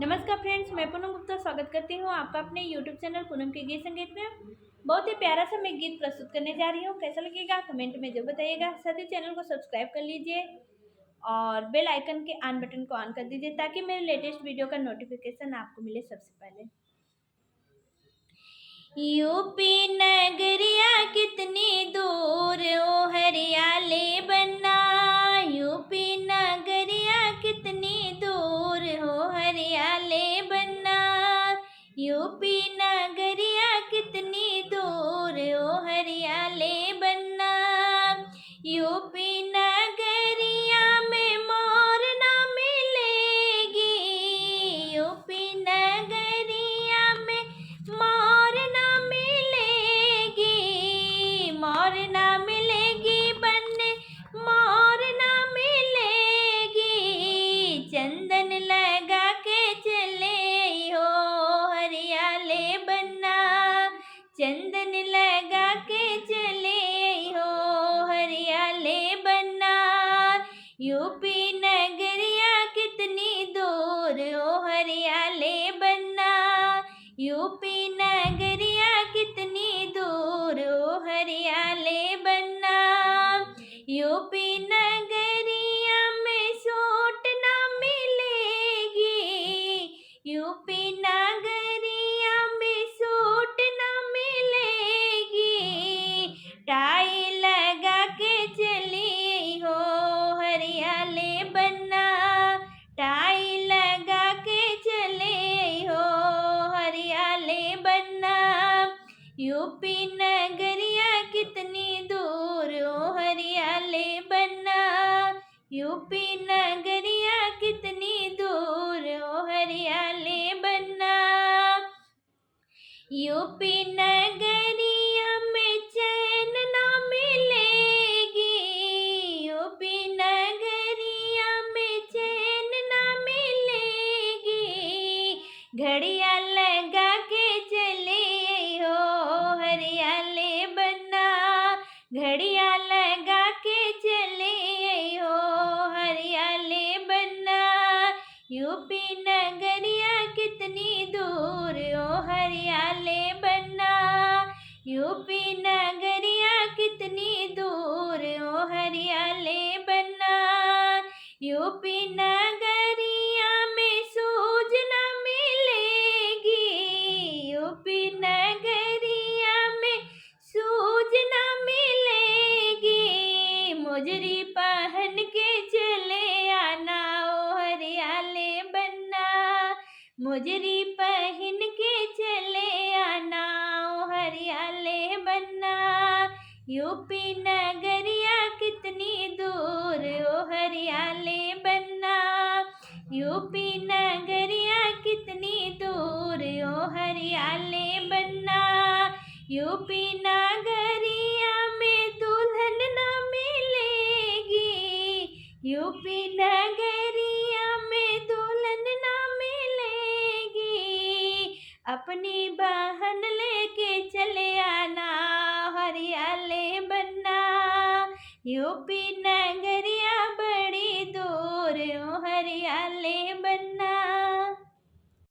नमस्कार फ्रेंड्स, मैं पूनम गुप्ता स्वागत करती हूँ आपका अपने यूट्यूब चैनल पूनम के गीत संगीत में। बहुत ही प्यारा सा मैं गीत प्रस्तुत करने जा रही हूँ। कैसा लगेगा कमेंट में जरूर बताइएगा। साथ ही चैनल को सब्सक्राइब कर लीजिए और बेल आइकन के ऑन बटन को ऑन कर दीजिए ताकि मेरे लेटेस्ट वीडियो का नोटिफिकेशन आपको मिले सबसे पहले। यूपी नगरिया कितनी दूर ओ हरियाले बन्ना, यूपी नगरिया कितनी दूर हो हरियाले बन्ना, यूपी नगरिया कितनी दूर ओ हरियाले बन्ना, यूपी नगरिया में मोर ना मिलेगी, यूपी नगरिया में मोर ना मिलेगी, मोर ना मिलेगी बनने मोर ना मिलेगी, चंदन लगा के चले हो हरियाले बन्ना, चंदन लगा के चले हो हरियाले बन्ना, यूपी नगरिया कितनी दूर ओ हरियाले बन्ना, यूपी नगरिया कितनी दूर ओ हरियाले बन्ना, यूपी नगरिया में सूट ना मिलेगी, यूपी नगरिया में सूट ना मिलेगी, टाई लगा के चली हो हरियाले बन्ना, टाई लगा के चले हो हरियाले बन्ना, यूपी नगरिया कितनी दूर ओ हरियाले बन्ना, यूपी नगरिया कितनी दूर ओ हरियाले बन्ना, यूपी नगरिया में चैन ना मिलेगी, यूपी नगरिया में चैन ना मिलेगी, घड़िया लगा के चले हो हरियाले बन्ना, घड़िया लगा के चले हो हरियाले बन्ना, यूपी नगरिया कितनी दूर ओ हरियाले बन्ना, यूपी नगरिया कितनी दूर ओ हरियाले बन्ना, यूपी नगरिया में सूझ न मिलेगी, यूपी नगरिया में सूझ न मिलेगी, मुजरी पहन के चले आना ओ हरियाले बन्ना, मुजरी पहन के चले आना ओ हरियाले बन्ना, यूपी नगरिया कितनी दूर ओ हरियाले बन्ना, यूपी नगरिया कितनी दूर ओ हरियाले बन्ना, यूपी नगरिया में दुल्हन न मिलेगी, यूपी नगरिया में दुल्हन न मिलेगी, अपनी बहन लेके चले आना हरियाले बन्ना, यूपी